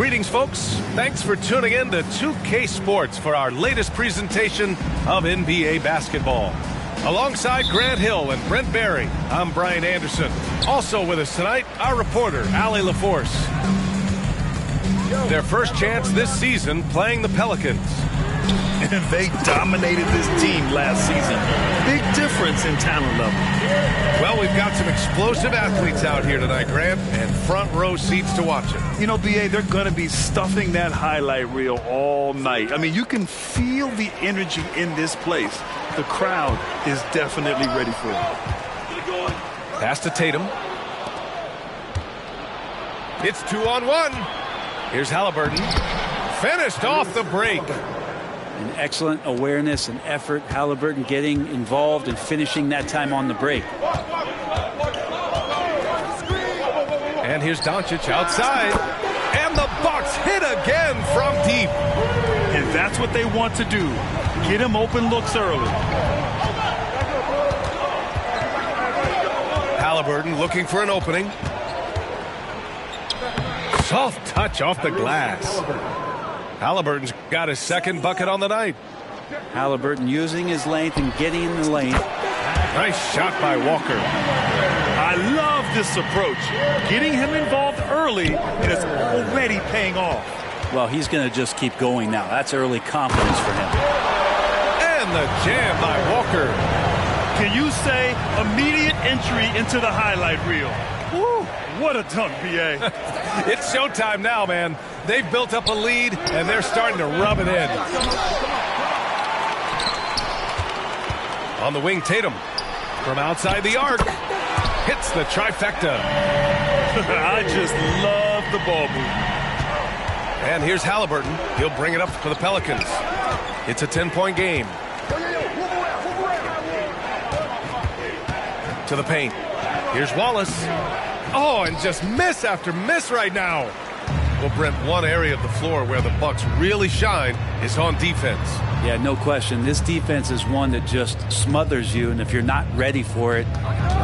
Greetings, folks. Thanks for tuning in to 2K Sports for our latest presentation of NBA basketball. Alongside Grant Hill and Brent Barry, I'm Brian Anderson. Also with us tonight, our reporter, Allie LaForce. Their first chance this season playing the Pelicans. And they dominated this team last season. Big difference in talent level. Well, we've got some explosive athletes out here tonight, Grant, and front row seats to watch it. You know, B.A., they're going to be stuffing that highlight reel all night. I mean, you can feel the energy in this place. The crowd is definitely ready for it. Pass to Tatum. It's 2-on-1. Here's Halliburton. Finished off the break. An excellent awareness and effort. Halliburton getting involved and finishing that time on the break. And here's Doncic outside. And the Bucks hit again from deep. And that's what they want to do. Get him open looks early. Halliburton looking for an opening. Soft touch off the glass. Halliburton's got his second bucket on the night. Halliburton using his length and getting in the lane. Nice shot by Walker. I love this approach. Getting him involved early, and it's already paying off. Well, he's going to just keep going now. That's early confidence for him. And the jam by Walker. Can you say immediate entry into the highlight reel? Woo, what a dunk, B.A. It's showtime now, man. They've built up a lead, and they're starting to rub it in. On the wing, Tatum. From outside the arc. Hits the trifecta. I just love the ball movement. And here's Halliburton. He'll bring it up for the Pelicans. It's a 10-point game. To the paint. Here's Wallace. Oh, and just miss after miss right now. Well, Brent, one area of the floor where the Bucks really shine is on defense. Yeah, no question. This defense is one that just smothers you, and if you're not ready for it,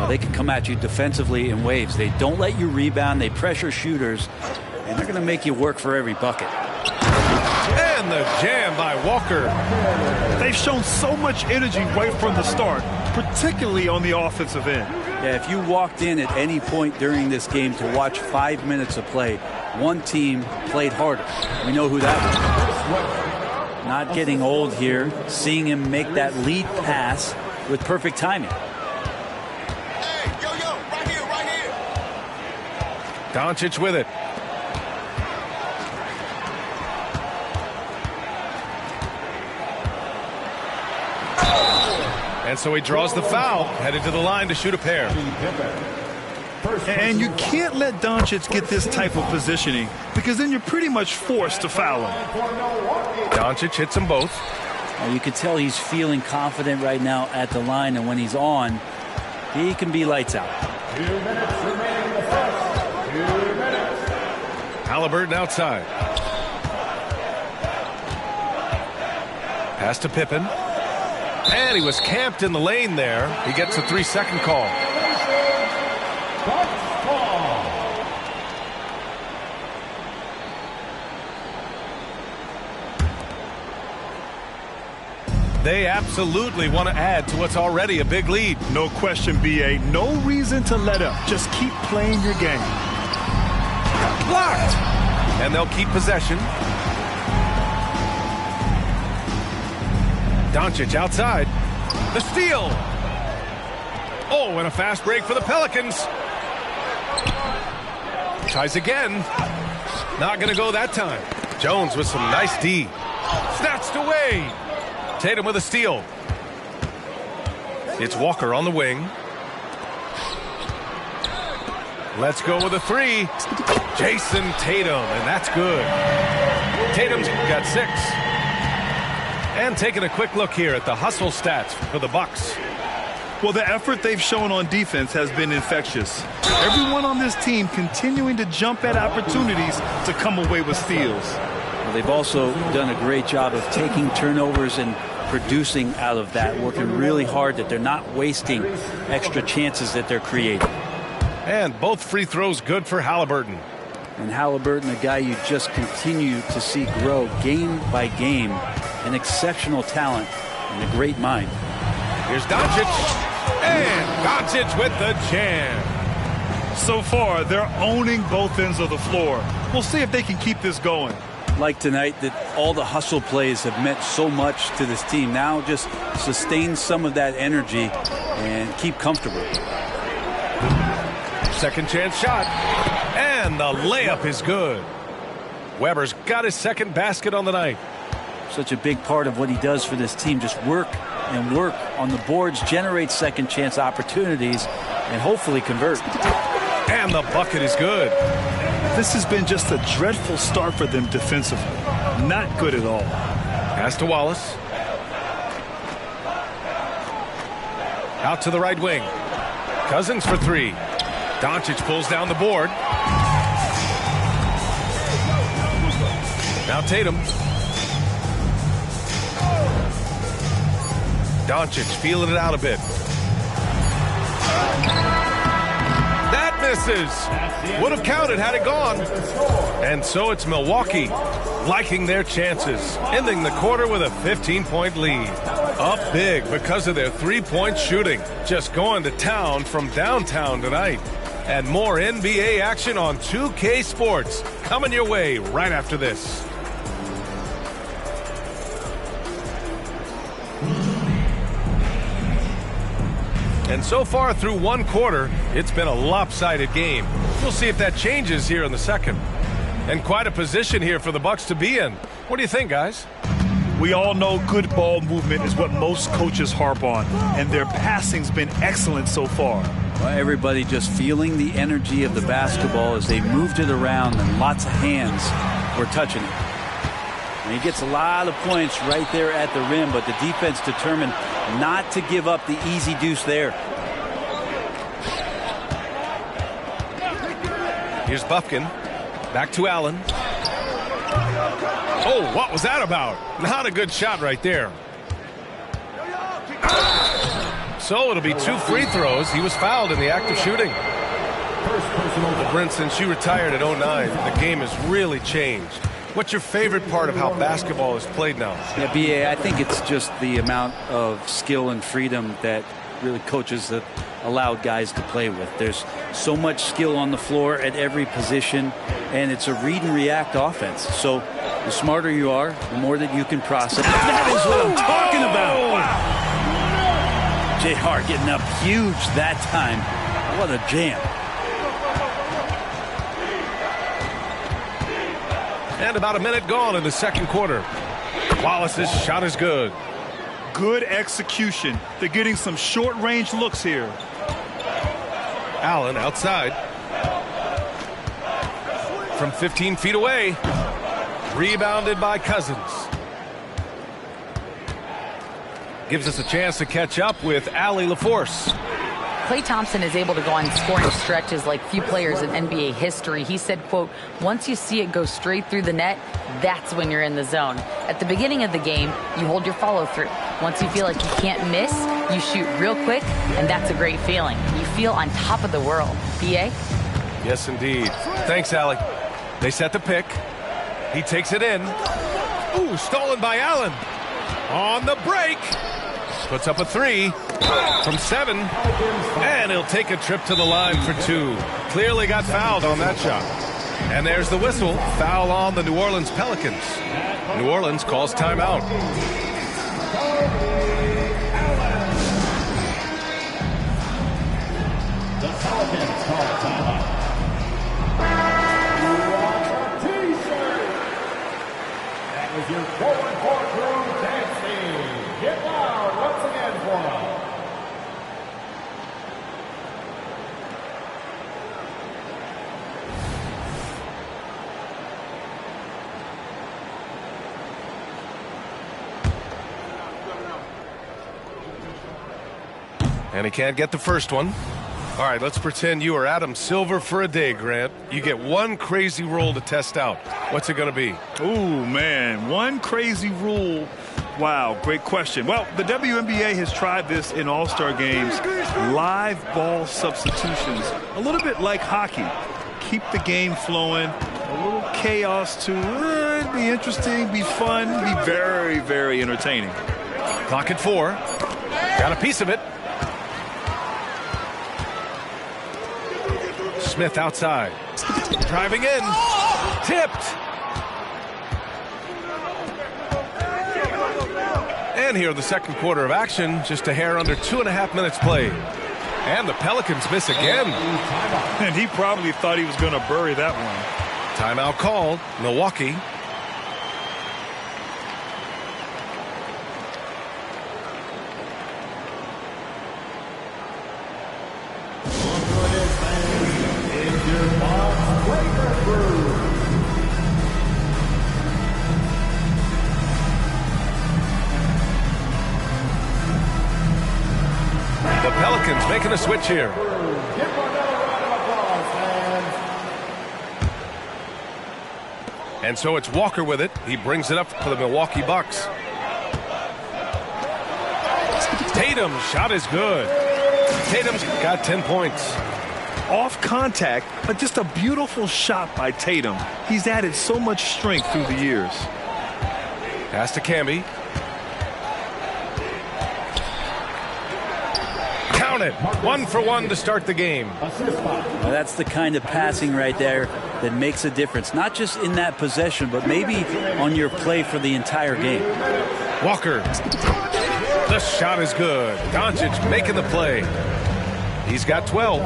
they can come at you defensively in waves. They don't let you rebound. They pressure shooters, and they're going to make you work for every bucket. And the jam by Walker. They've shown so much energy right from the start, particularly on the offensive end. Yeah, if you walked in at any point during this game to watch 5 minutes of play, one team played harder. We know who that was. Not getting old here, seeing him make that lead pass with perfect timing. Hey, yo, right here. Doncic with it. And so he draws the foul, headed to the line to shoot a pair. And you can't let Doncic get this type of positioning because then you're pretty much forced to foul him. Doncic hits them both. You can tell he's feeling confident right now at the line, and when he's on, he can be lights out. 2 minutes remaining in the first. 2 minutes. Halliburton outside. Pass to Pippen. And he was camped in the lane there. He gets a 3-second call. They absolutely want to add to what's already a big lead. No question, B.A. No reason to let up. Just keep playing your game. Blocked. And they'll keep possession. Doncic outside. The steal. Oh, and a fast break for the Pelicans. Tries again. Not going to go that time. Jones with some nice D. Snatched away. Tatum with a steal. It's Walker on the wing. Let's go with a 3. Jason Tatum, and that's good. Tatum's got 6. And taking a quick look here at the hustle stats for the Bucks. Well, the effort they've shown on defense has been infectious. Everyone on this team continuing to jump at opportunities to come away with steals. Well, they've also done a great job of taking turnovers and producing out of that, working really hard that they're not wasting extra chances that they're creating. And both free throws good for Halliburton. And Halliburton, a guy you just continue to see grow game by game, an exceptional talent and a great mind. Here's Doncic, and Doncic with the jam. So far, they're owning both ends of the floor. We'll see if they can keep this going. Like tonight, that all the hustle plays have meant so much to this team. Now just sustain some of that energy and keep comfortable. Second chance shot, and the layup is good. Weber's got his second basket on the night. Such a big part of what he does for this team, just work and work on the boards, generate second chance opportunities, and hopefully convert. And the bucket is good. This has been just a dreadful start for them defensively. Not good at all. Pass to Wallace. Out to the right wing. Cousins for three. Doncic pulls down the board. Now Tatum. Doncic feeling it out a bit. That misses. Would have counted had it gone. And so it's Milwaukee liking their chances, ending the quarter with a 15-point lead. Up big because of their three-point shooting. Just going to town from downtown tonight. And more NBA action on 2K Sports coming your way right after this. And so far through one quarter, it's been a lopsided game. We'll see if that changes here in the second. And quite a position here for the Bucks to be in. What do you think, guys? We all know good ball movement is what most coaches harp on, and their passing's been excellent so far. Well, everybody just feeling the energy of the basketball as they moved it around, and lots of hands were touching it. And he gets a lot of points right there at the rim, but the defense determined not to give up the easy deuce there. Here's Buffkin. Back to Allen. Oh, what was that about? Not a good shot right there. So it'll be 2 free throws. He was fouled in the act of shooting. Brent, since you retired at 09, the game has really changed. What's your favorite part of how basketball is played now? Yeah, B.A., I think it's just the amount of skill and freedom that really coaches have allowed guys to play with. There's so much skill on the floor at every position, and it's a read and react offense. So the smarter you are, the more that you can process. That is what I'm talking about. Wow. J.R. getting up huge that time. What a jam. And about a minute gone in the second quarter. Wallace's shot is good. Good execution. They're getting some short-range looks here. Allen outside. From 15 feet away. Rebounded by Cousins. Gives us a chance to catch up with Allie LaForce. Klay Thompson is able to go on scoring stretches like few players in NBA history. He said, quote, once you see it go straight through the net, that's when you're in the zone. At the beginning of the game, you hold your follow through. Once you feel like you can't miss, you shoot real quick, and that's a great feeling. You feel on top of the world. B.A.? Yes, indeed. Thanks, Allie. They set the pick. He takes it in. Ooh, stolen by Allen. On the break. Puts up a 3 from 7. And he'll take a trip to the line for 2. Clearly got fouled on that shot. And there's the whistle. Foul on the New Orleans Pelicans. New Orleans calls timeout. The Pelicans call timeout. That was your forward courtroom dancing. Get loud once again for us. And he can't get the first one. All right, let's pretend you are Adam Silver for a day, Grant. You get one crazy rule to test out. What's it going to be? Ooh, man, one crazy rule. Wow, great question. Well, the WNBA has tried this in all-star games. Live ball substitutions, a little bit like hockey. Keep the game flowing, A little chaos too. It'd be interesting, be fun, be very, very entertaining. Clock at 4. Got a piece of it. Smith outside. Driving in. Tipped. And here in the second quarter of action, just a hair under 2.5 minutes played. And the Pelicans miss again. And he probably thought he was going to bury that one. Timeout called. Milwaukee. The Pelicans making a switch here. And so it's Walker with it. He brings it up for the Milwaukee Bucks. Tatum's shot is good. Tatum's got 10 points. Off contact, but just a beautiful shot by Tatum. He's added so much strength through the years. Pass to Camby. Count it. 1 for 1 to start the game. Well, that's the kind of passing right there that makes a difference. Not just in that possession, but maybe on your play for the entire game. Walker. The shot is good. Doncic making the play. He's got 12.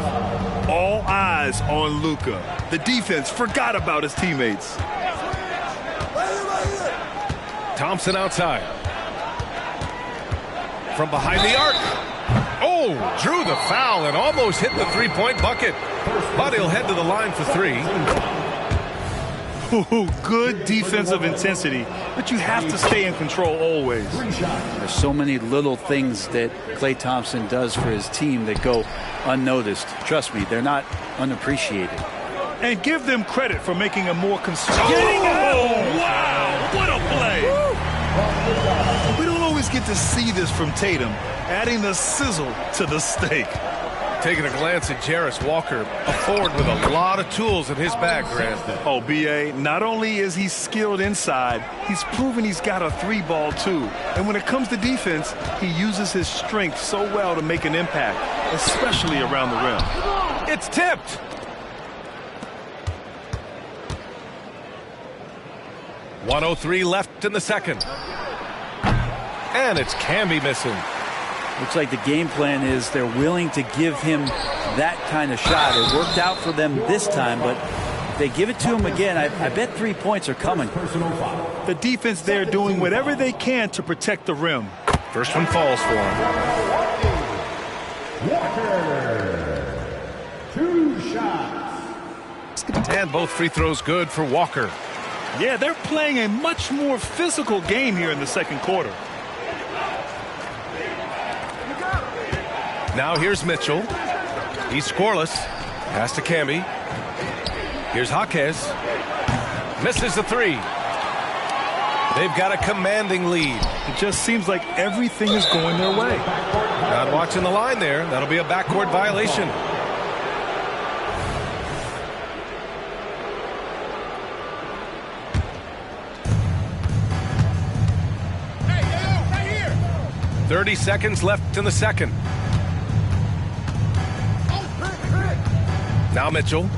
All eyes on Luka. The defense forgot about his teammates. Thompson outside. From behind the arc. Oh, drew the foul and almost hit the three-point bucket. But he'll head to the line for 3. Ooh, good defensive intensity, but you have to stay in control always. There's so many little things that Klay Thompson does for his team that go unnoticed. Trust me, they're not unappreciated. And give them credit for making a more concerted. Oh, wow! What a play! We don't always get to see this from Tatum, adding the sizzle to the steak. Taking a glance at Jarris Walker, a forward with a lot of tools in his bag, Grant. Oh, B.A., not only is he skilled inside, he's proven he's got a 3-ball too. And when it comes to defense, he uses his strength so well to make an impact, especially around the rim. It's tipped. .103 left in the second. And it's Camby missing. Looks like the game plan is they're willing to give him that kind of shot. It worked out for them this time, but if they give it to him again, I bet 3 points are coming. The defense there doing whatever they can to protect the rim. First one falls for him. Walker. 2 shots. And both free throws good for Walker. Yeah, they're playing a much more physical game here in the second quarter. Now here's Mitchell. He's scoreless. Pass to Camby. Here's Jaquez. Misses the 3. They've got a commanding lead. It just seems like everything is going their way. Not watching the line there. That'll be a backcourt violation. Right here. 30 seconds left in the second. Now Mitchell.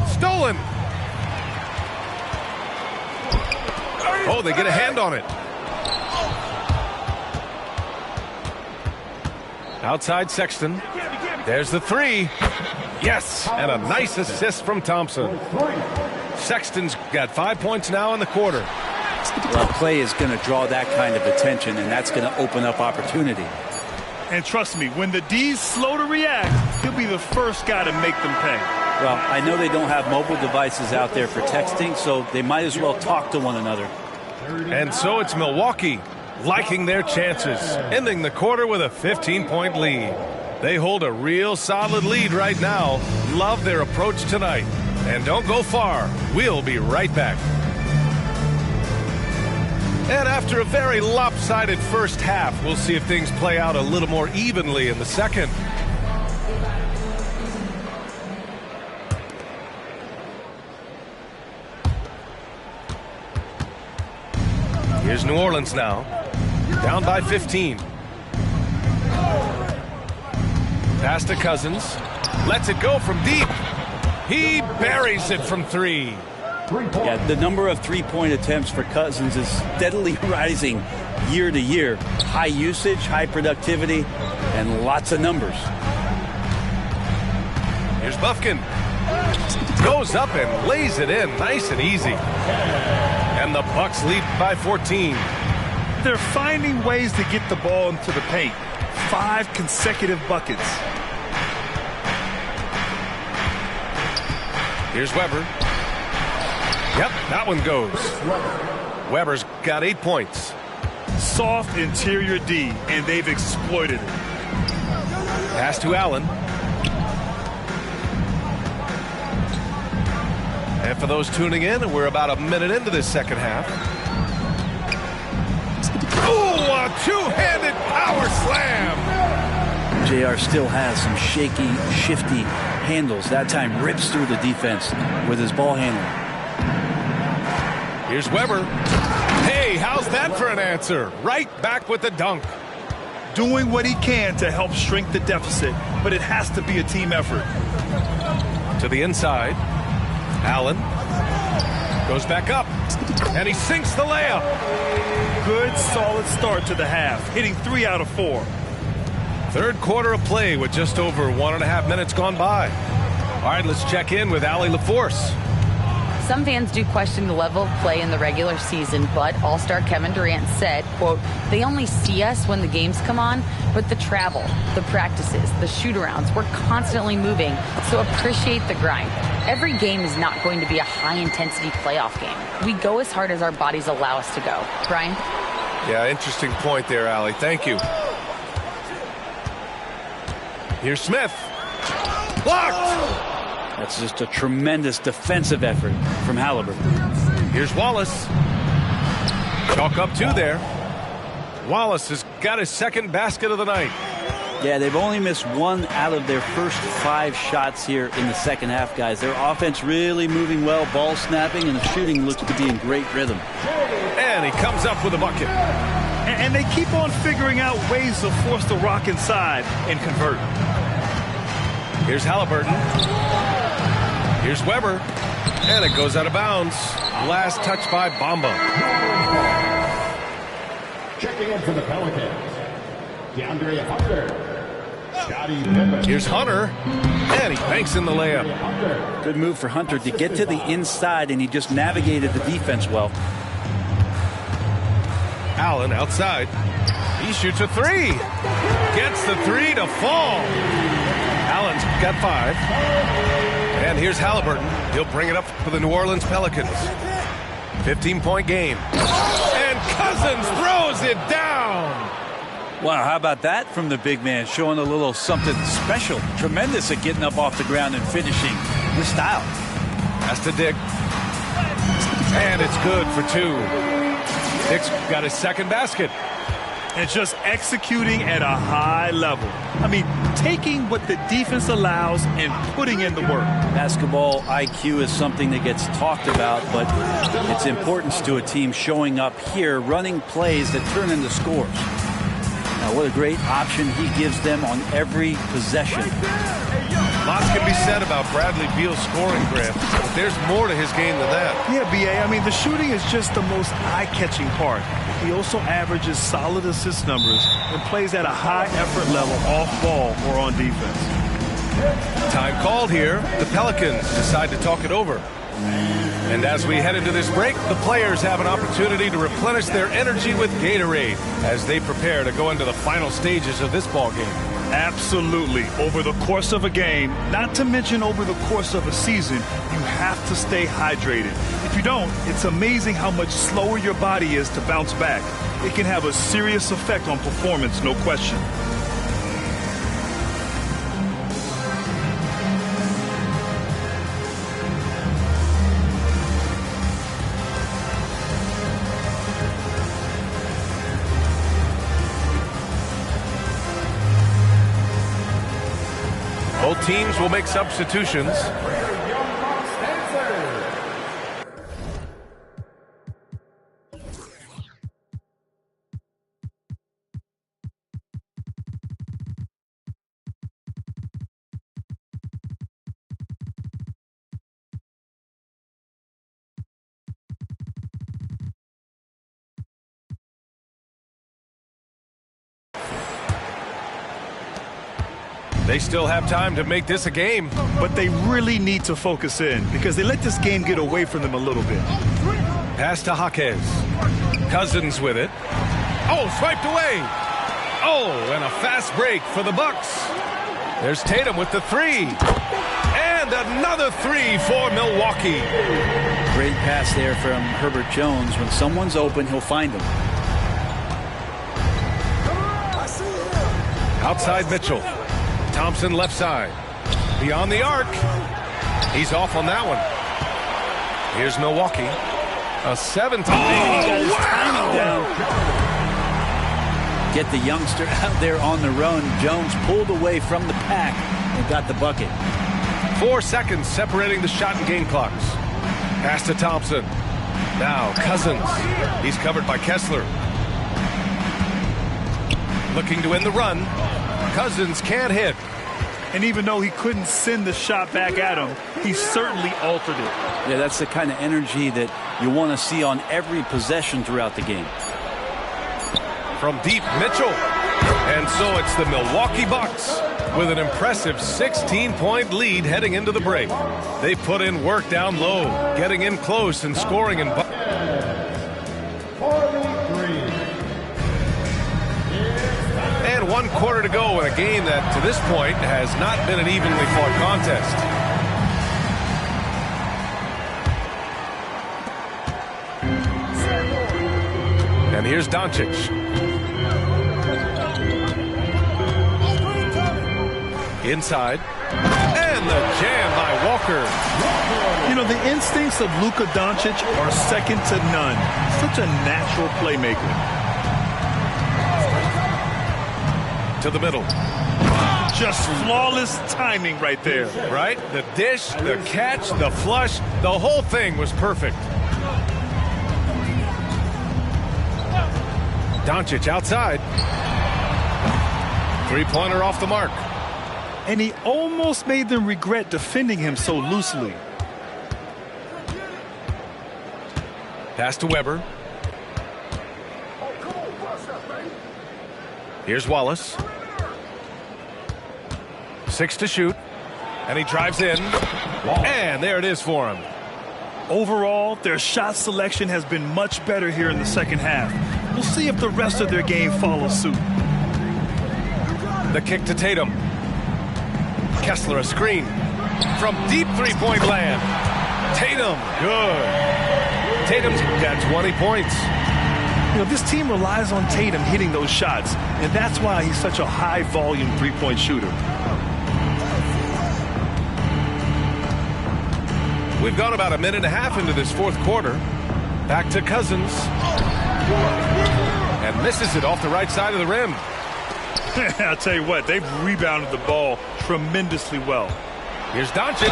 Stolen. Oh, they get a hand on it. Outside Sexton. There's the 3. Yes, and a nice assist from Thompson. Sexton's got 5 points now in the quarter. Well, Klay is going to draw that kind of attention, and that's going to open up opportunity. And trust me, when the D's slow to react, he'll be the first guy to make them pay. Well, I know they don't have mobile devices out there for texting, so they might as well talk to one another. And so it's Milwaukee liking their chances, ending the quarter with a 15-point lead. They hold a real solid lead right now. Love their approach tonight. And don't go far. We'll be right back. And after a very lopsided first half, we'll see if things play out a little more evenly in the second. Here's New Orleans now. Down by 15. Pass to Cousins. Lets it go from deep. He buries it from 3. Yeah, the number of three-point attempts for Cousins is steadily rising year to year. High usage, high productivity, and lots of numbers. Here's Bufkin. Goes up and lays it in nice and easy. And the Bucks lead by 14. They're finding ways to get the ball into the paint. 5 consecutive buckets. Here's Weber. Yep, that one goes. Weber's got 8 points. Soft interior D, and they've exploited it. Pass to Allen. And for those tuning in, we're about a minute into this second half. Oh, a two-handed power slam! JR still has some shaky, shifty handles. That time rips through the defense with his ball handling. Here's Weber. Hey, how's that for an answer? Right back with the dunk. Doing what he can to help shrink the deficit, but it has to be a team effort. To the inside. Allen goes back up, and he sinks the layup. Good, solid start to the half, hitting 3 out of 4. Third quarter of play with just over 1.5 minutes gone by. All right, let's check in with Allie LaForce. Some fans do question the level of play in the regular season, but All-Star Kevin Durant said, quote, they only see us when the games come on, but the travel, the practices, the shoot-arounds, we're constantly moving, so appreciate the grind. Every game is not going to be a high-intensity playoff game. We go as hard as our bodies allow us to go. Brian? Yeah, interesting point there, Allie. Thank you. Here's Smith. Blocked! That's just a tremendous defensive effort from Halliburton. Here's Wallace. Chalk up 2 there. Wallace has got his second basket of the night. Yeah, they've only missed 1 out of their first 5 shots here in the second half, guys. Their offense really moving well, ball snapping, and the shooting looks to be in great rhythm. And he comes up with a bucket. And they keep on figuring out ways to force the rock inside and convert. Here's Halliburton. Here's Weber. And it goes out of bounds. Last touch by Bamba. Checking in for the Pelicans, DeAndre Hunter. Scottie Pippen. Here's Hunter. And he banks in the layup. Good move for Hunter to get to the inside, and he just navigated the defense well. Allen outside. He shoots a 3. Gets the 3 to fall. Allen's got 5. And here's Halliburton. He'll bring it up for the New Orleans Pelicans. 15-point game. And Cousins throws it down. Wow, how about that from the big man, showing a little something special. Tremendous at getting up off the ground and finishing with style. Pass to Dick. And it's good for 2. Dick's got his second basket. And just executing at a high level. I mean, taking what the defense allows and putting in the work. Basketball IQ is something that gets talked about, but its importance to a team showing up here, running plays that turn into scores. Now, what a great option he gives them on every possession. Lots can be said about Bradley Beal's scoring, Grant, but there's more to his game than that. Yeah, B.A., I mean, the shooting is just the most eye-catching part. He also averages solid assist numbers and plays at a high effort level off ball or on defense. Time called here. The Pelicans decide to talk it over. And as we head into this break, the players have an opportunity to replenish their energy with Gatorade as they prepare to go into the final stages of this ball game. Absolutely. Over the course of a game, not to mention over the course of a season, you have to stay hydrated. If you don't, it's amazing how much slower your body is to bounce back. It can have a serious effect on performance, no question. Both teams will make substitutions. They still have time to make this a game. But they really need to focus in because they let this game get away from them a little bit. Pass to Jaquez. Cousins with it. Oh, swiped away. Oh, and a fast break for the Bucks. There's Tatum with the three. And another three for Milwaukee. Great pass there from Herbert Jones. When someone's open, he'll find them. Outside Mitchell. Thompson left side. Beyond the arc. He's off on that one. Here's Milwaukee. A 7-2. Down. Get the youngster out there on the run. Jones pulled away from the pack and got the bucket. 4 seconds separating the shot and game clocks. Pass to Thompson. Now Cousins. He's covered by Kessler. Looking to end the run. Cousins can't hit. And even though he couldn't send the shot back at him, he certainly altered it. Yeah, that's the kind of energy that you want to see on every possession throughout the game. From deep, Mitchell. And so it's the Milwaukee Bucks with an impressive 16-point lead heading into the break. They put in work down low, getting in close and scoring in. 43. And 1 quarter to go in a game that, to this point, has not been an evenly fought contest. And here's Doncic. Inside. And the jam by Walker. You know, the instincts of Luka Doncic are second to none. Such a natural playmaker. To the middle. Just flawless timing right there. Right? The dish, the catch, the flush, the whole thing was perfect. Doncic outside. Three-pointer off the mark. And he almost made them regret defending him so loosely. Pass to Weber. Here's Wallace. 6 to shoot. And he drives in. And there it is for him. Overall, their shot selection has been much better here in the second half. We'll see if the rest of their game follows suit. The kick to Tatum. Kessler a screen. From deep three-point land. Tatum, good. Tatum's got 20 points. You know, this team relies on Tatum hitting those shots, and that's why he's such a high-volume three-point shooter. We've gone about a minute and a half into this fourth quarter. Back to Cousins. And misses it off the right side of the rim. I'll tell you what, they've rebounded the ball tremendously well. Here's Doncic.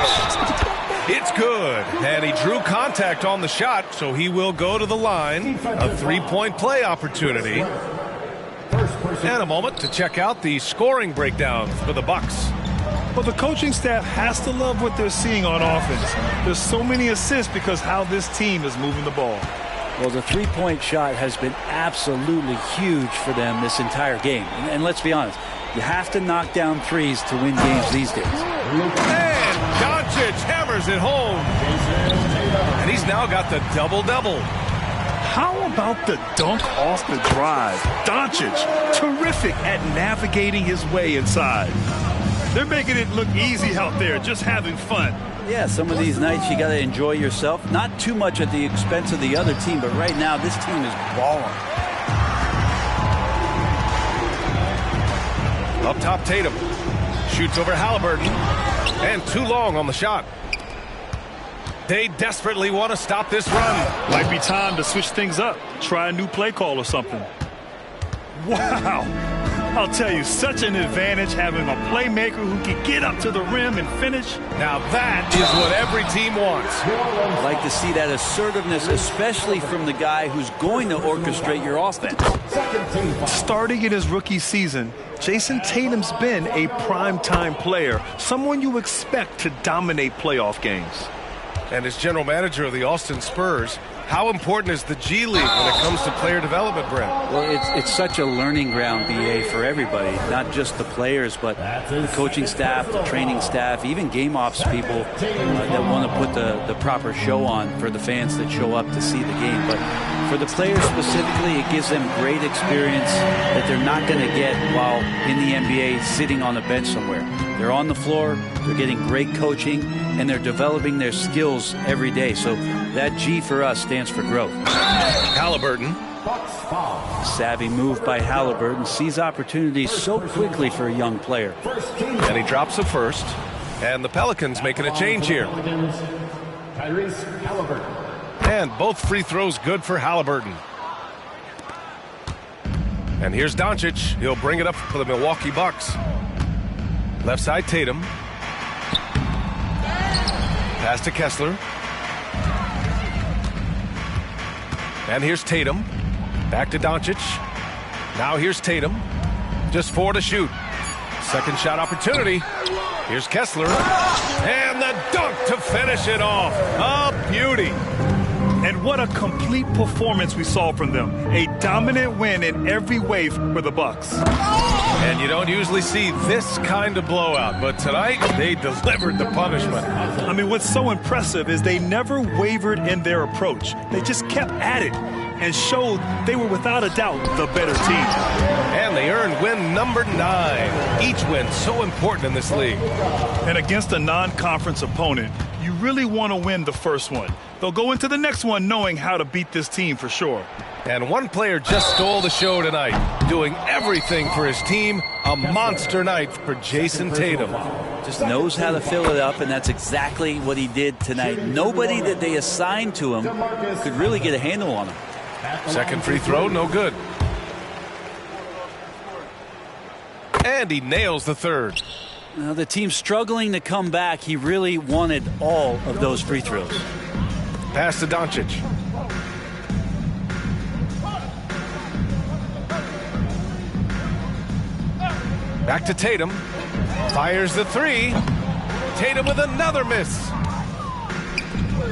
It's good. And he drew contact on the shot, so he will go to the line. A three-point play opportunity. And a moment to check out the scoring breakdown for the Bucks. Well, the coaching staff has to love what they're seeing on offense. There's so many assists because how this team is moving the ball. Well, the three-point shot has been absolutely huge for them this entire game. And let's be honest, you have to knock down threes to win games these days. And Doncic hammers it home. And he's now got the double-double. How about the dunk off the drive? Doncic, terrific at navigating his way inside. They're making it look easy out there, just having fun. Yeah, some of these nights you got to enjoy yourself. Not too much at the expense of the other team, but right now this team is balling. Up top, Tatum. Shoots over Halliburton. And too long on the shot. They desperately want to stop this run. Might be time to switch things up. Try a new play call or something. Wow. I'll tell you, such an advantage having a playmaker who can get up to the rim and finish. Now that is what every team wants. I like to see that assertiveness, especially from the guy who's going to orchestrate your offense. Starting in his rookie season, Jason Tatum's been a primetime player, someone you expect to dominate playoff games. And as general manager of the Austin Spurs, How important is the G League when it comes to player development, Brent? Well, it's such a learning ground, BA, for everybody, not just the players, but the coaching staff, the training staff, even game ops people that want to put the proper show on for the fans that show up to see the game. But for the players specifically, it gives them great experience that they're not going to get while in the NBA sitting on the bench somewhere. They're on the floor, they're getting great coaching, and they're developing their skills every day. So that G for us stands for growth. Halliburton. Savvy move by Halliburton. Sees opportunities so quickly for a young player. And he drops a first. And the Pelicans making a change here. And both free throws good for Halliburton. And here's Doncic. He'll bring it up for the Milwaukee Bucks. Left side, Tatum. Pass to Kessler. And here's Tatum. Back to Doncic. Now here's Tatum. Just 4 to shoot. Second shot opportunity. Here's Kessler. And the dunk to finish it off. A beauty. And what a complete performance we saw from them. A dominant win in every way for the Bucks. And you don't usually see this kind of blowout, but tonight they delivered the punishment. I mean, what's so impressive is they never wavered in their approach. They just kept at it and showed they were without a doubt the better team. And they earned win number 9. Each win so important in this league. And against a non-conference opponent, you really want to win the first one. They'll go into the next one knowing how to beat this team for sure. And one player just stole the show tonight, doing everything for his team. A monster night for Jason Tatum. Just knows how to fill it up, and that's exactly what he did tonight. Nobody that they assigned to him could really get a handle on him. Second free throw, no good. And he nails the third. Now the team's struggling to come back. He really wanted all of those free throws. Pass to Doncic. Back to Tatum. Fires the 3. Tatum with another miss.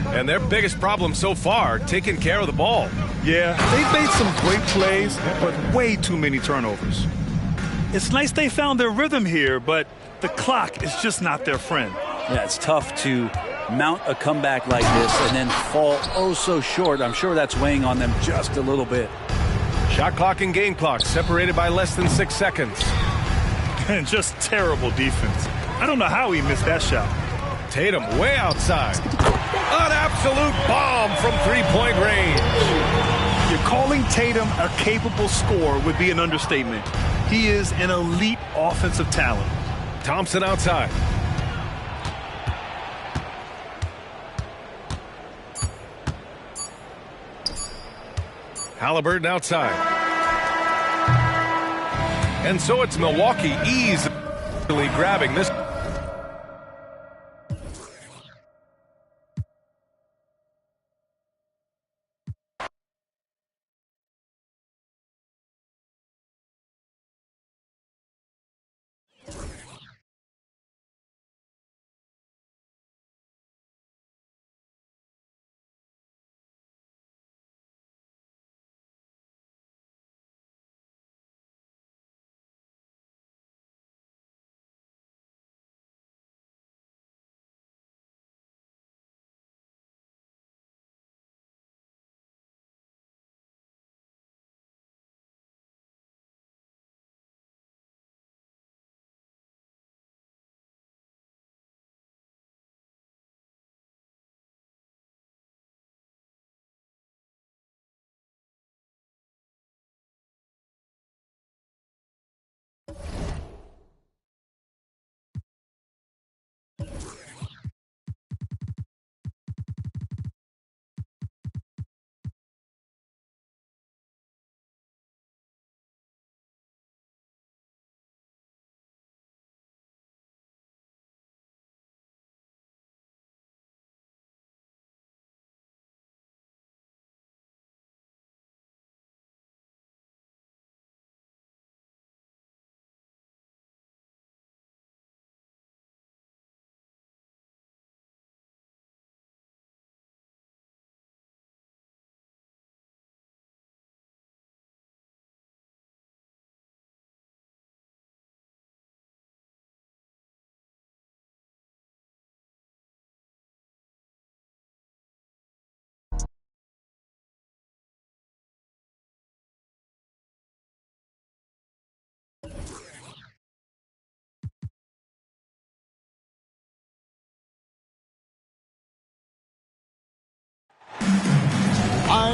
And their biggest problem so far, taking care of the ball. Yeah, they've made some great plays, but way too many turnovers. It's nice they found their rhythm here, but the clock is just not their friend. Yeah, it's tough to mount a comeback like this and then fall oh so short. I'm sure that's weighing on them just a little bit. Shot clock and game clock separated by less than 6 seconds. And just terrible defense. I don't know how he missed that shot. Tatum way outside. An absolute bomb from three-point range. You're calling Tatum a capable scorer would be an understatement. He is an elite offensive talent. Thompson outside. Halliburton outside. And so it's Milwaukee easily grabbing this.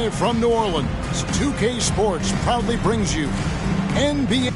Live from New Orleans, 2K Sports proudly brings you NBA.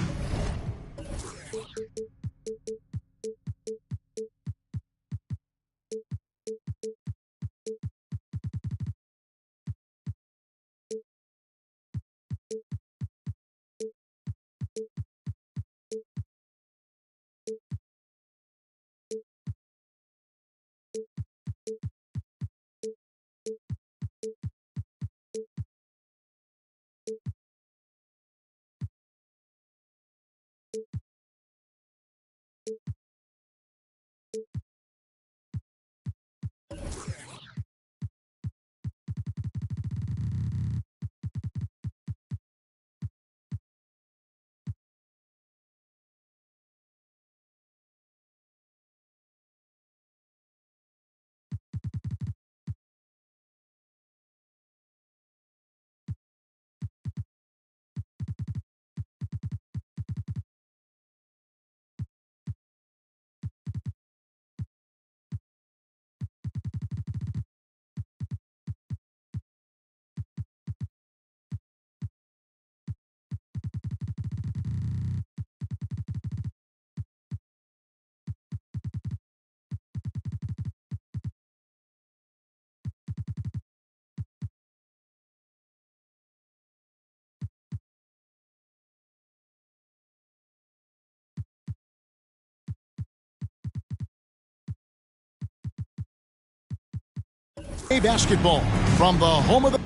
Basketball from the home of the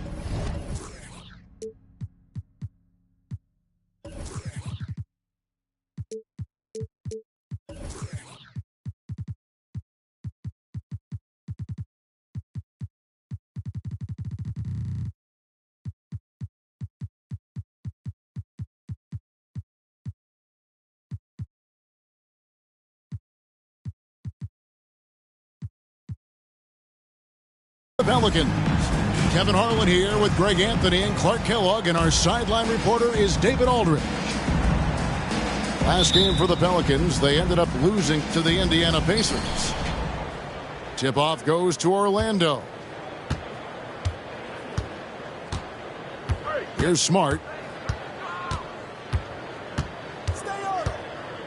Pelicans. Kevin Harlan here with Greg Anthony and Clark Kellogg, and our sideline reporter is David Aldridge. Last game for the Pelicans, they ended up losing to the Indiana Pacers. Tip-off goes to Orlando. Here's Smart.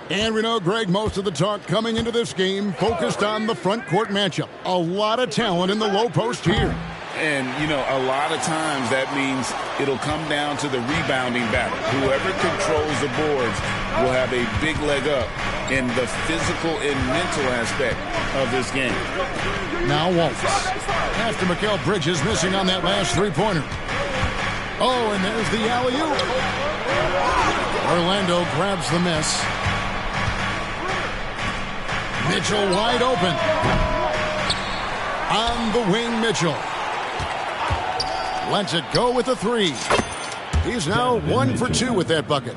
And we know, Greg, most of the talk coming into this game focused on the front court matchup. A lot of talent in the low post here. And, you know, a lot of times that means it'll come down to the rebounding battle. Whoever controls the boards will have a big leg up in the physical and mental aspect of this game. Now Waltz. After Mikal Bridges missing on that last three-pointer. Oh, and there's the alley-oop. Orlando grabs the miss. Mitchell wide open. On the wing, Mitchell. Lets it go with the three. He's now 1 for 2 with that bucket.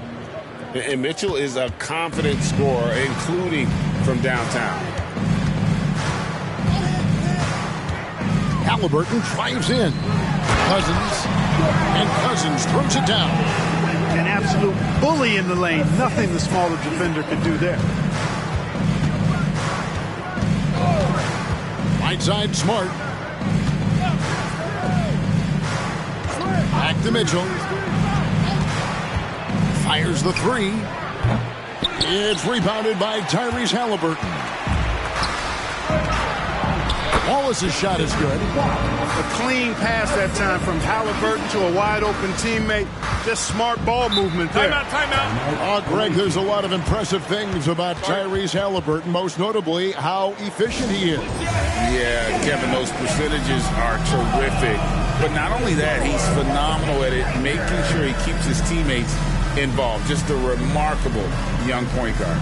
And Mitchell is a confident scorer, including from downtown. Halliburton drives in. Cousins throws it down. An absolute bully in the lane. Nothing the smaller defender could do there. Right side, Smart. Back to Mitchell. Fires the three. It's rebounded by Tyrese Halliburton. Wallace's shot is good. A clean pass that time from Halliburton to a wide-open teammate. Just smart ball movement there. Timeout. Greg, there's a lot of impressive things about Tyrese Halliburton, most notably how efficient he is. Yeah, Kevin, those percentages are terrific. But not only that, he's phenomenal at it, making sure he keeps his teammates involved. Just a remarkable young point guard.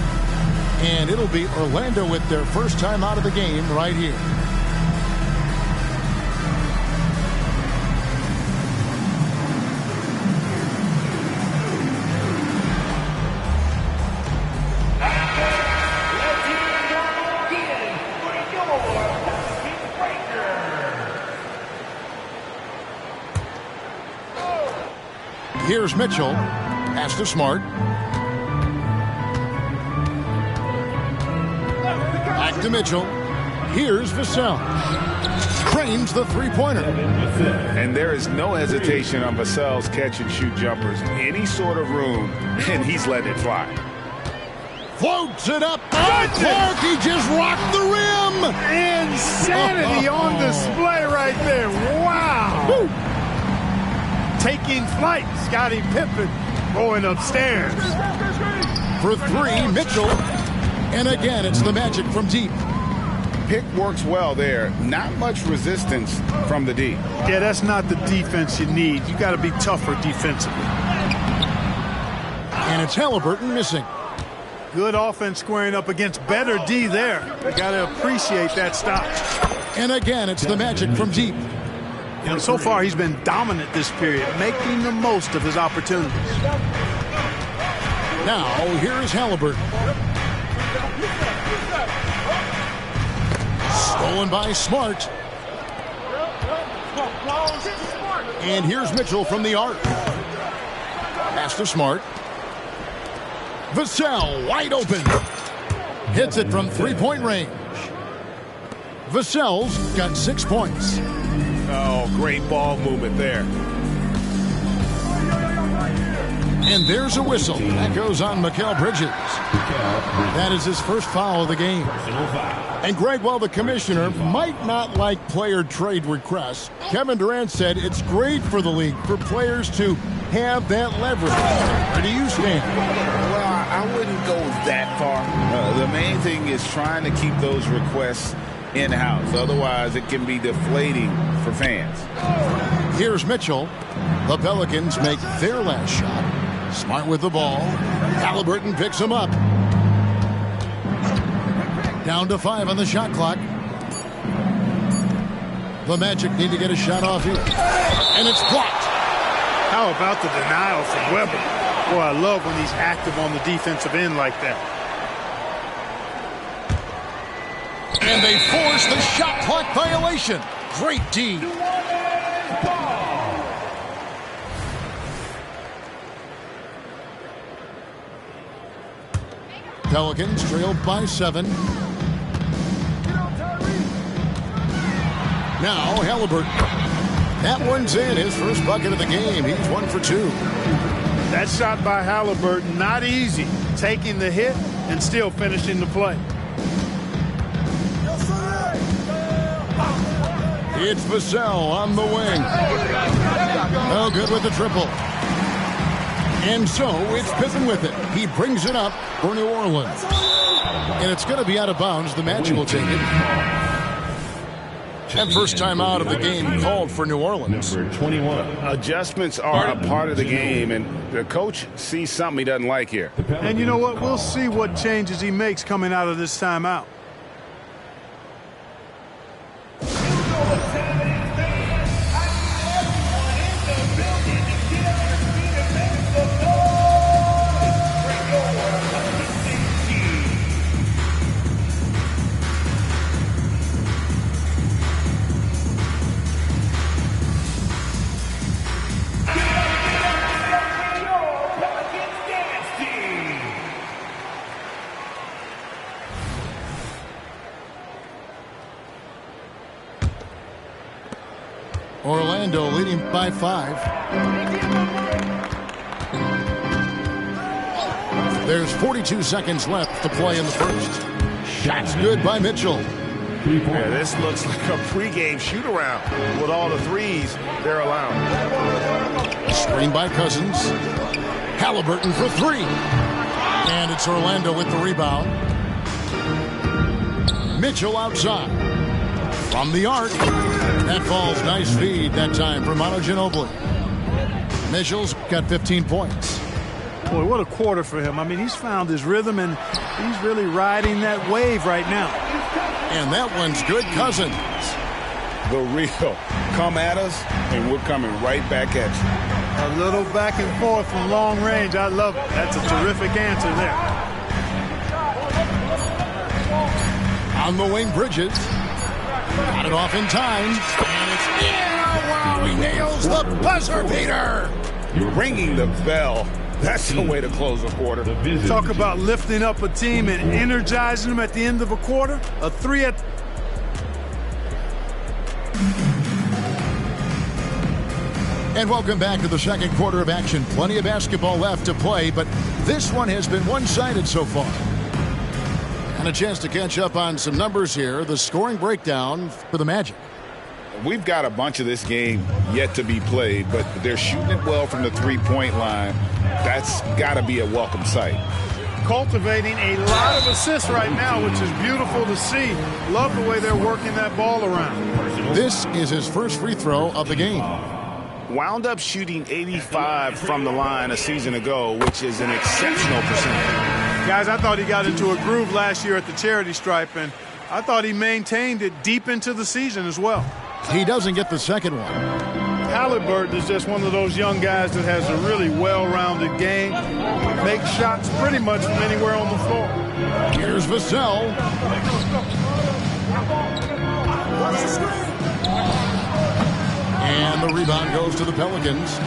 And it'll be Orlando with their first time out of the game right here. Here's Mitchell. Pass to Smart. Back to Mitchell. Here's Vassell. Frames the three-pointer. And there is no hesitation on Vassell's catch-and-shoot jumpers. Any sort of room, and he's letting it fly. Floats it up. Oh, Clark, he just rocked the rim. Insanity on display right there. Wow. Woo. Taking flight, Scottie Pippen going upstairs. For three, Mitchell. And again, it's the Magic from deep. Pick works well there. Not much resistance from the D. Yeah, that's not the defense you need. You got to be tougher defensively. And it's Halliburton missing. Good offense squaring up against better D there. You got to appreciate that stop. And again, it's the Magic from deep. You know, so far he's been dominant this period, making the most of his opportunities. Now, here is Halliburton. Stolen by Smart. And here's Mitchell from the arc. Pass to Smart. Vassell wide open. Hits it from three-point range. Vassell's got 6 points. Oh, great ball movement there. And there's a whistle. That goes on Mikal Bridges. That is his first foul of the game. And Greg, while the commissioner might not like player trade requests, Kevin Durant said it's great for the league for players to have that leverage. Where do you stand? Well, I wouldn't go that far. The main thing is trying to keep those requests in-house. Otherwise, it can be deflating for fans. Here's Mitchell. The Pelicans make their last shot. Smart with the ball. Halliburton picks him up. Down to 5 on the shot clock. The Magic need to get a shot off here. And it's blocked. How about the denial from Webber? Boy, I love when he's active on the defensive end like that. And they force the shot clock violation. Great D. Pelicans trailed by 7. Now Halliburton. That one's in. His first bucket of the game. He's 1 for 2. That shot by Halliburton, not easy. Taking the hit and still finishing the play. It's Vassell on the wing. Oh, good with the triple. And so it's Pippen with it. He brings it up for New Orleans. And it's going to be out of bounds. The Magic will take it. And first time out of the game called for New Orleans. Number 21. Adjustments are a part of the game, and the coach sees something he doesn't like here. And you know what? We'll see what changes he makes coming out of this timeout. Orlando leading by 5. There's 42 seconds left to play in the first. Shot's good by Mitchell. Yeah, this looks like a pregame shoot-around with all the threes they're allowing. Screen by Cousins. Halliburton for 3. And it's Orlando with the rebound. Mitchell outside. From the arc. That falls. Nice feed that time from Manu Ginobili. Mitchell's got 15 points. Boy, what a quarter for him. I mean, he's found his rhythm, and he's really riding that wave right now. And that one's good. Cousins. The real. Come at us, and we're coming right back at you. A little back and forth from long range. I love it. That's a terrific answer there. On the wing, Bridges. Got it off in time. And it's wow, he nails the buzzer beater. Ringing the bell. That's the way to close a quarter. Talk about lifting up a team and energizing them at the end of a quarter. A 3 at And welcome back to the second quarter of action. Plenty of basketball left to play, but this one has been one-sided so far. And a chance to catch up on some numbers here. The scoring breakdown for the Magic. We've got a bunch of this game yet to be played, but they're shooting it well from the three-point line. That's got to be a welcome sight. Cultivating a lot of assists right now, which is beautiful to see. Love the way they're working that ball around. This is his first free throw of the game. Wound up shooting 85 from the line a season ago, which is an exceptional percentage. Guys, I thought he got into a groove last year at the charity stripe, and I thought he maintained it deep into the season as well. He doesn't get the second one. Halliburton is just one of those young guys that has a really well-rounded game. Makes shots pretty much from anywhere on the floor. Here's Vassell. And the rebound goes to the Pelicans.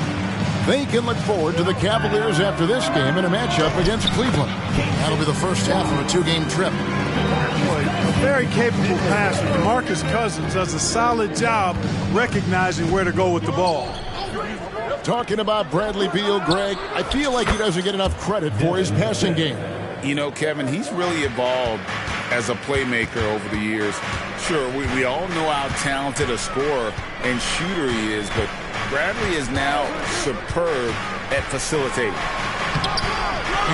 They can look forward to the Cavaliers after this game in a matchup against Cleveland. That'll be the first half of a two-game trip. A very capable passer. DeMarcus Cousins does a solid job recognizing where to go with the ball. Talking about Bradley Beal, Greg, I feel like he doesn't get enough credit for his passing game. You know, Kevin, he's really evolved as a playmaker over the years. Sure, we all know how talented a scorer and shooter he is, but Bradley is now superb at facilitating.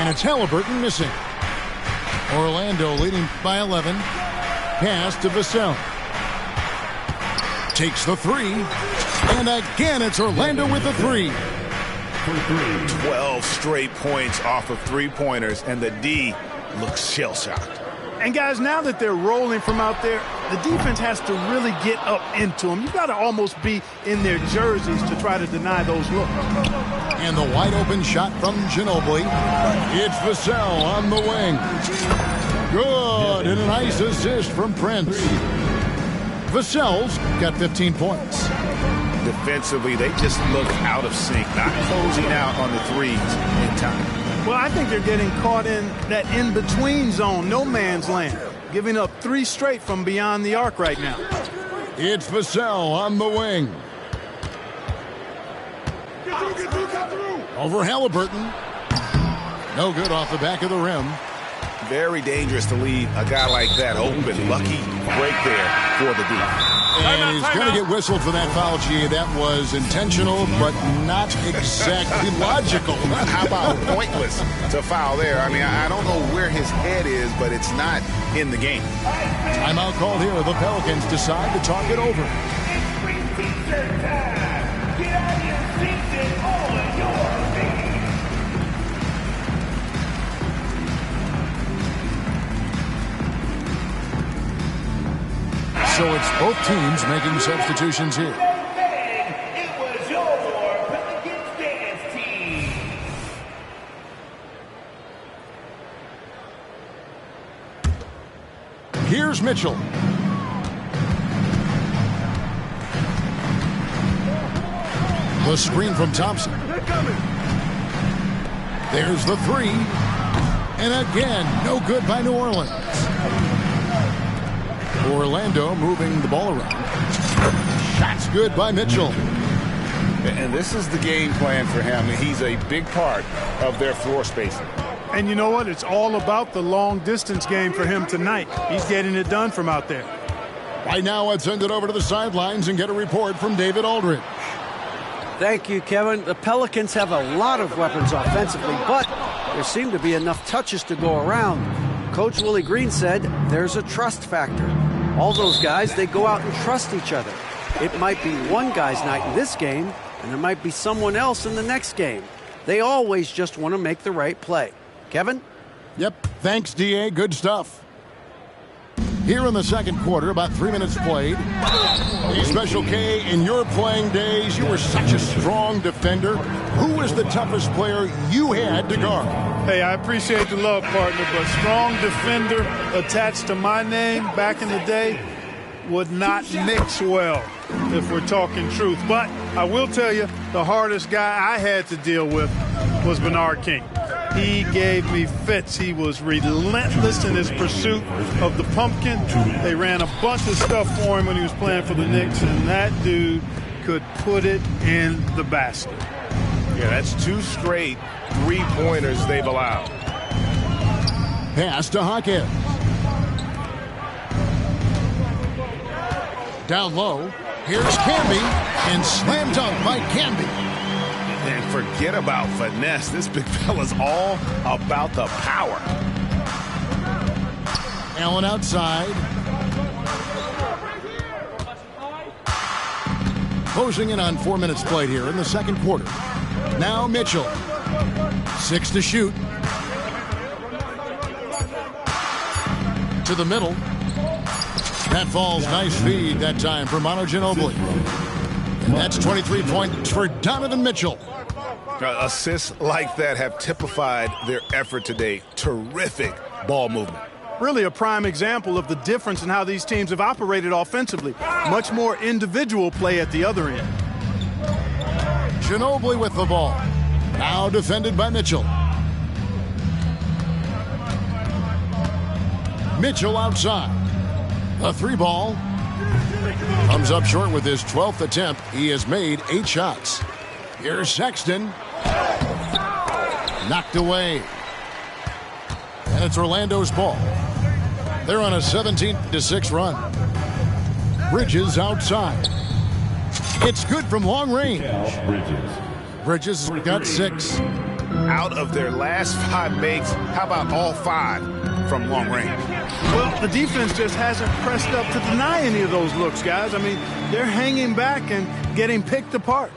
And it's Halliburton missing. Orlando leading by 11. Pass to Vassell. Takes the three. And again, it's Orlando with the three. 12 straight points off of three-pointers, and the D looks shell-shocked. And, guys, now that they're rolling from out there, the defense has to really get up into them. You've got to almost be in their jerseys to try to deny those looks. And the wide-open shot from Ginobili. It's Vassell on the wing. Good, and a nice assist from Prince. Vassell's got 15 points. Defensively, they just look out of sync, not closing out on the threes in time. Well, I think they're getting caught in that in-between zone, no man's land, giving up three straight from beyond the arc right now. It's Vassell on the wing. Over Halliburton. No good off the back of the rim. Very dangerous to leave a guy like that open. Lucky break there for the D. And he's going to get whistled for that foul, G. That was intentional, but not exactly logical. How about pointless to foul there? I mean, I don't know where his head is, but it's not in the game. Timeout called here. The Pelicans decide to talk it over. So it's both teams making substitutions here. It was your Pelicans dance team. Here's Mitchell. The screen from Thompson. There's the three. And again, no good by New Orleans. Orlando moving the ball around. Shots good by Mitchell. And this is the game plan for him. He's a big part of their floor spacing. And you know what? It's all about the long-distance game for him tonight. He's getting it done from out there. Right now, let's send it over to the sidelines and get a report from David Aldridge. Thank you, Kevin. The Pelicans have a lot of weapons offensively, but there seem to be enough touches to go around. Coach Willie Green said there's a trust factor. All those guys, they go out and trust each other. It might be one guy's night in this game, and there might be someone else in the next game. They always just want to make the right play. Kevin? Yep. Thanks, D.A. Good stuff. Here in the second quarter, about 3 minutes played. Hey, Special K, in your playing days, you were such a strong defender. Who was the toughest player you had to guard? Hey, I appreciate the love, partner, but strong defender attached to my name back in the day would not mix well, if we're talking truth. But I will tell you, the hardest guy I had to deal with was Bernard King. he gave me fits. He was relentless in his pursuit of the pumpkin. They ran a bunch of stuff for him when he was playing for the Knicks, and that dude could put it in the basket. Yeah, that's 2 straight three-pointers they've allowed. Pass to Hawkins. Down low. Here's Camby, and slam dunk by Camby. And forget about finesse. This big fella's all about the power. Allen outside. Closing in on 4 minutes played here in the second quarter. Now Mitchell. 6 to shoot. To the middle. That falls. Nice feed that time for Manu Ginobili. And that's 23 points for Donovan Mitchell. Assists like that have typified their effort today. Terrific ball movement. Really a prime example of the difference in how these teams have operated offensively. Much more individual play at the other end. Ginobili with the ball. Now defended by Mitchell. Mitchell outside. A 3-ball. Comes up short with his 12th attempt. He has made 8 shots. Here's Sexton. Knocked away. And it's Orlando's ball. They're on a 17-6 run. Bridges outside. It's good from long range. Bridges got 6. Out of their last 5 makes, how about all 5 from long range? Well, the defense just hasn't pressed up to deny any of those looks, guys. I mean, they're hanging back and getting picked apart.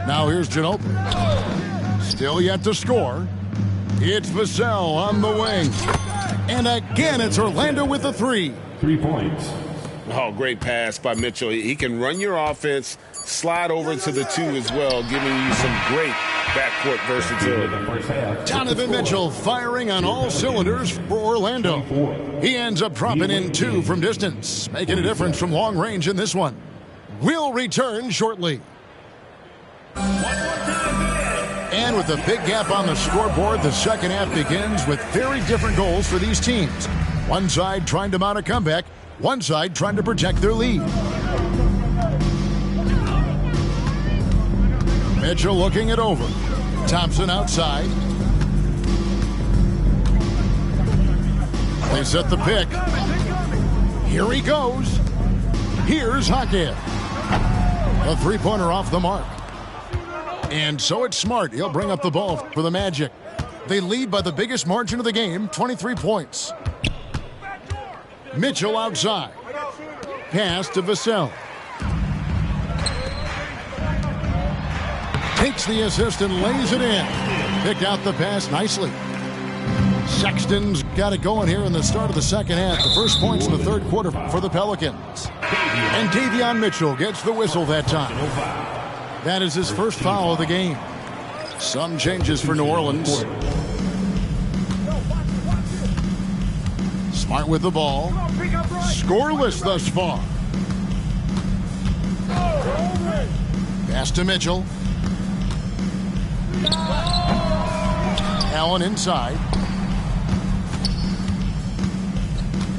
Now here's Ginobili. Still yet to score. It's Vassell on the wing. And again, it's Orlando with the 3. 3 points. Oh, great pass by Mitchell. He can run your offense, slide over to the 2 as well, giving you some great backcourt versatility. Donovan Mitchell firing on all cylinders for Orlando. He ends up dropping in 2 from distance, making a difference from long range in this one. We'll return shortly. And with a big gap on the scoreboard, the second half begins with very different goals for these teams. One side trying to mount a comeback, one side trying to protect their lead. Mitchell looking it over. Thompson outside. They set the pick. Here he goes. Here's Hawkins. A 3-pointer off the mark. And so it's Smart. He'll bring up the ball for the Magic. They lead by the biggest margin of the game, 23 points. Mitchell outside. Pass to Vassell. Takes the assist and lays it in. Picked out the pass nicely. Sexton's got it going here in the start of the second half. The first points in the third quarter for the Pelicans. And Davion Mitchell gets the whistle that time. That is his first foul of the game. Some changes for New Orleans. Smart with the ball. Scoreless thus far. Pass to Mitchell. Allen inside.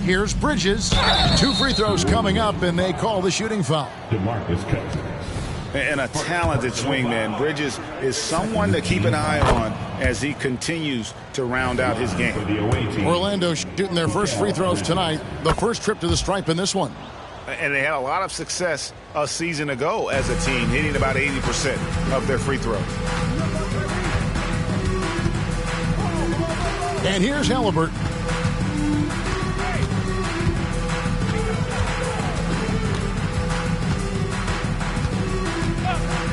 Here's Bridges. 2 free throws coming up, and they call the shooting foul. And a talented swingman. Bridges is someone to keep an eye on as he continues to round out his game. Orlando shooting their first free throws tonight. The first trip to the stripe in this one. And they had a lot of success a season ago as a team, hitting about 80% of their free throws. And here's Halliburton.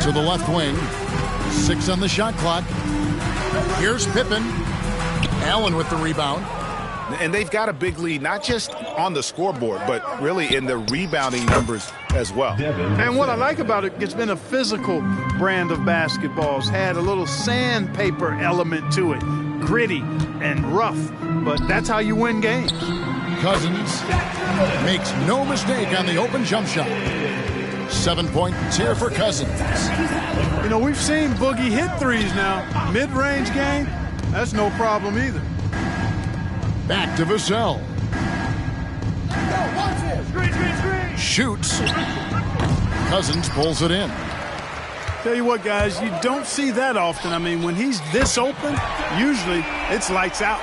To the left wing. 6 on the shot clock. Here's Pippen. Allen with the rebound. And they've got a big lead, not just on the scoreboard, but really in the rebounding numbers as well. And what I like about it, it's been a physical brand of basketball. It's had a little sandpaper element to it. Gritty and rough, but that's how you win games. Cousins makes no mistake on the open jump shot. 7 points here for Cousins. You know, we've seen Boogie hit threes now. Mid-range game, that's no problem either. Back to Vassell. Shoots. Cousins pulls it in. Tell you what, guys, you don't see that often. I mean, when he's this open, usually it's lights out.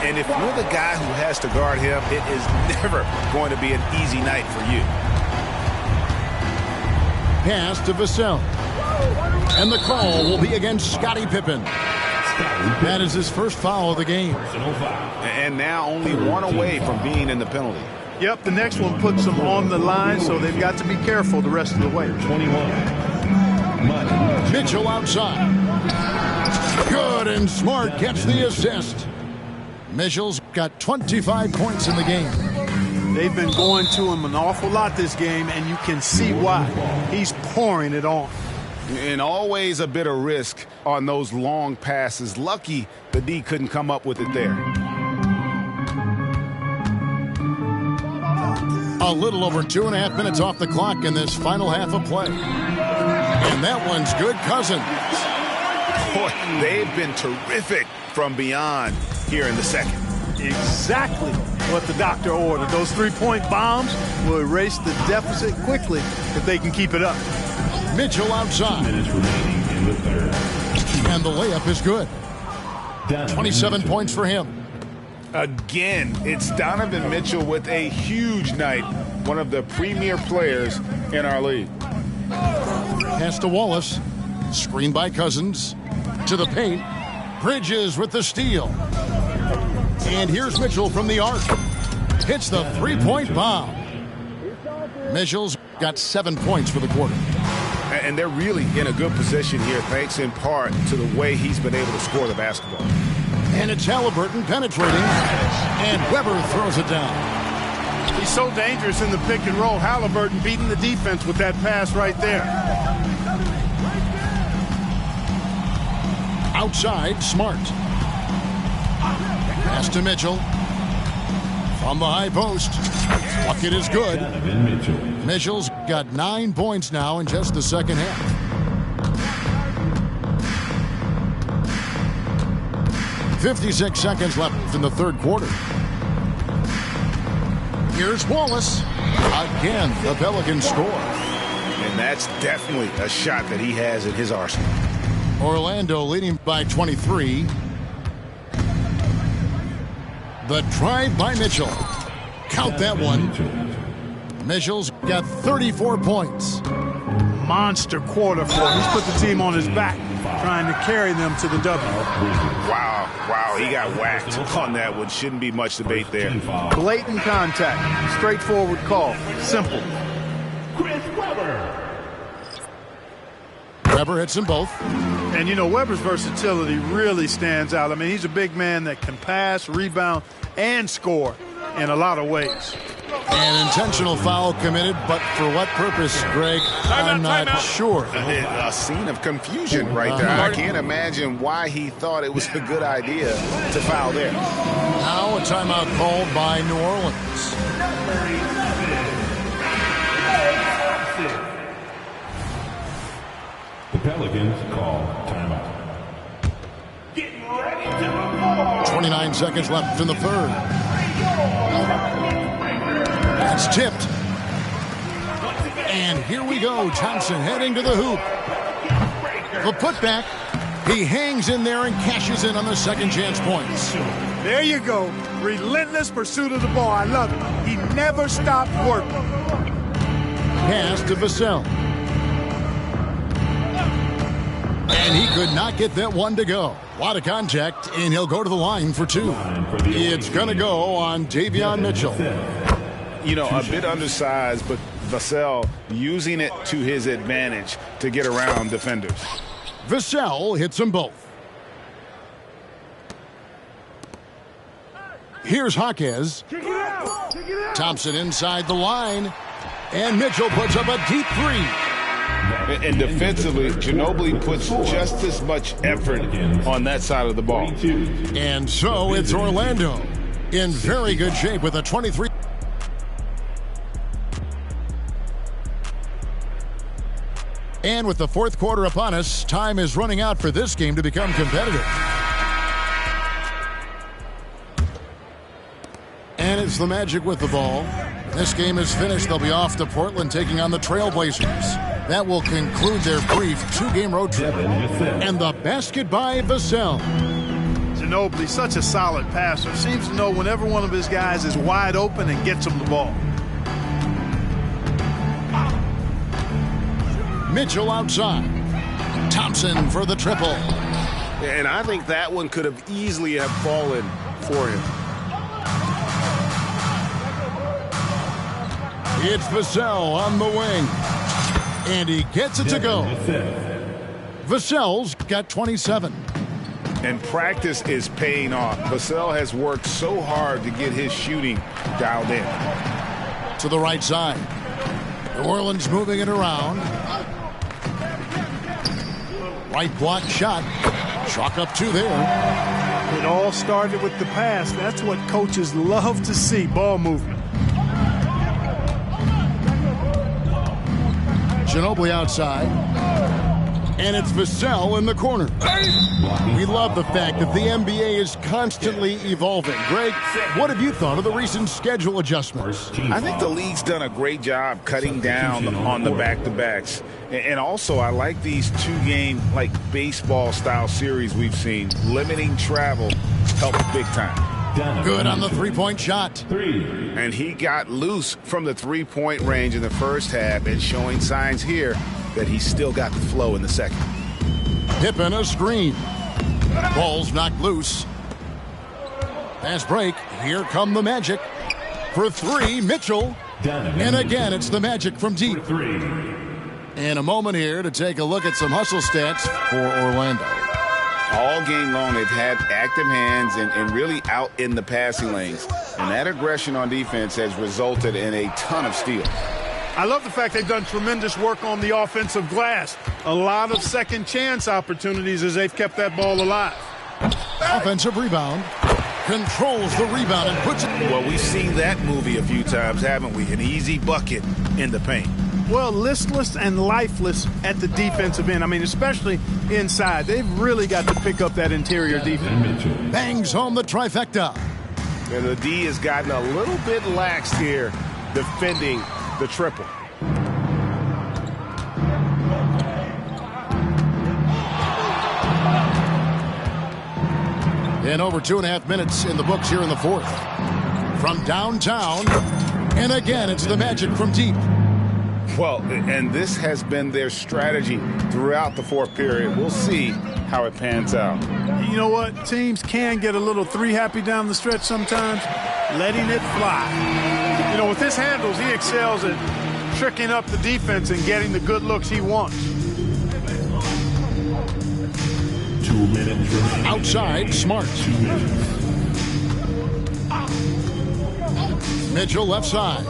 And if you're the guy who has to guard him, it is never going to be an easy night for you. Pass to Vassell. And the call will be against Scottie Pippen. That is his first foul of the game. And now only one away from being in the penalty. Yep, the next one puts them on the line, so they've got to be careful the rest of the way. 21. Mitchell outside. Good and Smart gets the assist. Mitchell's got 25 points in the game. They've been going to him an awful lot this game, and you can see why. He's pouring it on. And always a bit of risk on those long passes. Lucky the D couldn't come up with it there. A little over 2.5 minutes off the clock in this final half of play. And that one's good. Cousins. Boy, they've been terrific from beyond here in the second. Exactly what the doctor ordered. Those three-point bombs will erase the deficit quickly if they can keep it up. Mitchell outside. And the layup is good. 27 points for him. Again, it's Donovan Mitchell with a huge night. One of the premier players in our league. Pass to Wallace. Screen by Cousins. To the paint. Bridges with the steal. And here's Mitchell from the arc. Hits the three-point bomb. Mitchell's got 7 points for the quarter. And they're really in a good position here, thanks in part to the way he's been able to score the basketball. And it's Halliburton penetrating. And Weber throws it down. He's so dangerous in the pick and roll. Halliburton beating the defense with that pass right there. Outside, Smart. Pass to Mitchell. From the high post. Bucket is good. Mitchell's got 9 points now in just the second half. .56 seconds left in the third quarter. Here's Wallace. Again, the Pelicans score. And that's definitely a shot that he has in his arsenal. Orlando leading by 23. The drive by Mitchell. Count that one. Mitchell's got 34 points. Monster quarter for him. He's put the team on his back, trying to carry them to the W. Wow, he got whacked on that one. Shouldn't be much debate there. Blatant contact. Straightforward call. Simple. Weber hits them both. And, you know, Weber's versatility really stands out. I mean, he's a big man that can pass, rebound, and score in a lot of ways. An intentional foul committed, but for what purpose, Greg? I'm not sure. A scene of confusion right there. I can't imagine why he thought it was a good idea to foul there. Now a timeout called by New Orleans. The Pelicans call timeout. 29 seconds left in the third. That's tipped. And here we go. Thompson heading to the hoop. The putback. He hangs in there and cashes in on the second chance points. There you go. Relentless pursuit of the ball. I love it. He never stopped working. Pass to Vassell. And he could not get that one to go. A lot of contact, and he'll go to the line for two. It's going to go on Davion Mitchell. You know, a bit undersized, but Vassell using it to his advantage to get around defenders. Vassell hits them both. Here's Jaquez. Thompson inside the line. And Mitchell puts up a deep three. And defensively, Ginobili puts just as much effort on that side of the ball. And so it's Orlando in very good shape with a 23. And with the fourth quarter upon us, time is running out for this game to become competitive. And it's the Magic with the ball. This game is finished. They'll be off to Portland taking on the Trailblazers. That will conclude their brief two-game road trip. And the basket by Vassell. Ginobili, such a solid passer. Seems to know whenever one of his guys is wide open and gets him the ball. Mitchell outside. Thompson for the triple. And I think that one could have easily have fallen for him. It's Vassell on the wing. And he gets it to go. Vassell's got 27. And practice is paying off. Vassell has worked so hard to get his shooting dialed in. To the right side. New Orleans moving it around. Right block shot. Chalk up two there. It all started with the pass. That's what coaches love to see, ball movement. Ginobili outside. And it's Vassell in the corner. We love the fact that the NBA is constantly evolving. Greg, what have you thought of the recent schedule adjustments? I think the league's done a great job cutting down on the back-to-backs. And also, I like these two-game, like, baseball-style series we've seen. Limiting travel helps big time. Good on the three-point shot. And he got loose from the three-point range in the first half and showing signs here that he's still got the flow in the second. Pippen a screen. Ball's knocked loose. Fast break. Here come the Magic. For three, Mitchell. And again, it's the Magic from deep. And a moment here to take a look at some hustle stats for Orlando. All game long, they've had active hands and really out in the passing lanes. And that aggression on defense has resulted in a ton of steals. I love the fact they've done tremendous work on the offensive glass. A lot of second chance opportunities as they've kept that ball alive. Offensive rebound. Controls the rebound and puts it. Well, we've seen that movie a few times, haven't we? An easy bucket in the paint. Well, listless and lifeless at the defensive end. I mean, especially inside. They've really got to pick up that interior defense. Bangs home the trifecta. And the D has gotten a little bit lax here defending the triple. And over 2.5 minutes in the books here in the fourth. From downtown. And again, it's the Magic from deep. Well, and this has been their strategy throughout the fourth period. We'll see how it pans out. You know what? Teams can get a little three happy down the stretch sometimes, letting it fly. You know, with his handles, he excels at tricking up the defense and getting the good looks he wants. 2 minutes. Outside, Smart. 2 minutes. Mitchell left side.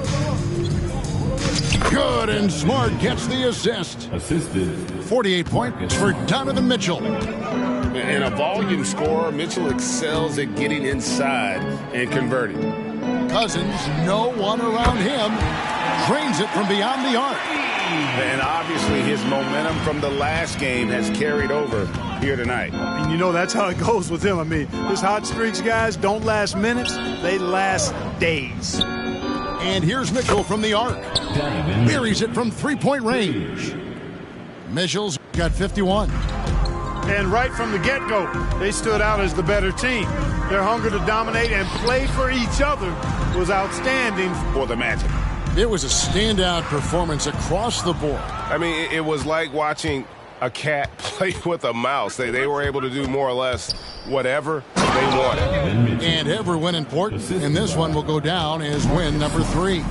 Good, and Smart gets the assist. Assisted. 48 points for Donovan Mitchell. In a volume scorer, Mitchell excels at getting inside and converting. Cousins, no one around him. Drains it from beyond the arc. And obviously his momentum from the last game has carried over here tonight. And you know that's how it goes with him. I mean, his hot streaks, guys, don't last minutes. They last days. And here's Mitchell from the arc. Buries it from three-point range. Mitchell's got 51. And right from the get-go, they stood out as the better team. Their hunger to dominate and play for each other was outstanding for the Magic. It was a standout performance across the board. I mean, it was like watching a cat play with a mouse. They were able to do more or less whatever they wanted. And every win important, and this one will go down as win number 3.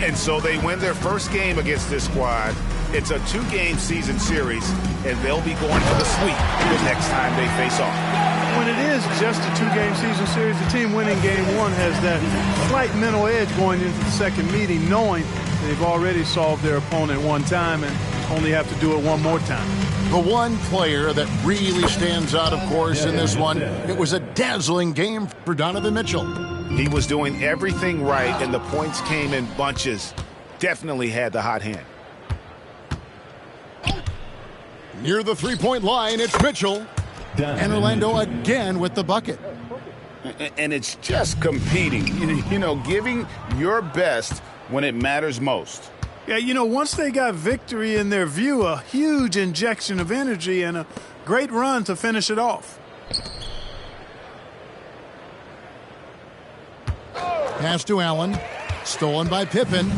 And so they win their first game against this squad. It's a 2-game season series, and they'll be going for the sweep the next time they face off. When it is just a 2-game season series, the team winning game 1 has that slight mental edge going into the second meeting, knowing they've already solved their opponent one time and only have to do it one more time. The one player that really stands out, of course, in this one, it was a dazzling game for Donovan Mitchell. He was doing everything right, and the points came in bunches. Definitely had the hot hand. Near the three-point line, it's Mitchell. And Orlando again with the bucket. And it's just competing, you know, giving your best when it matters most. Yeah, you know, once they got victory in their view, a huge injection of energy and a great run to finish it off. Pass to Allen. Stolen by Pippen.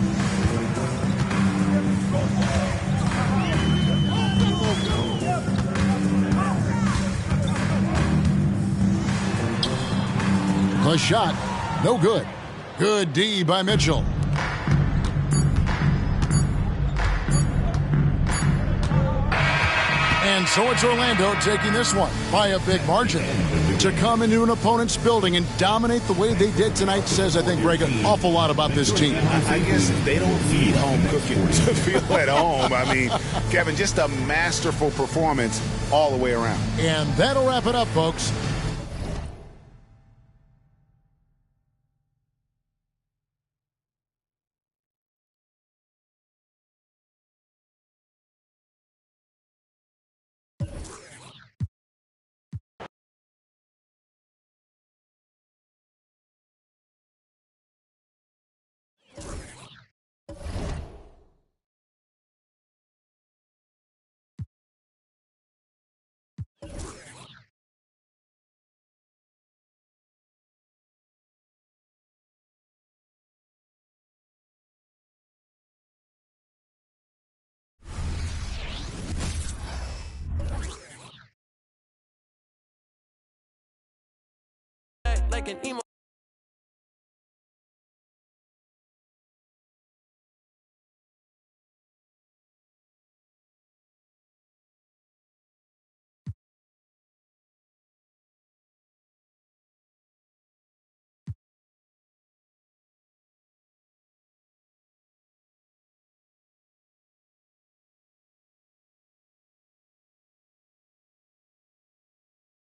The shot, no good. Good D by Mitchell. And so it's Orlando taking this one by a big margin. To come into an opponent's building and dominate the way they did tonight says, I think, Greg, an awful lot about this team. I guess they don't need home cooking to feel at home. I mean, Kevin, just a masterful performance all the way around. And that'll wrap it up, folks. Like an emo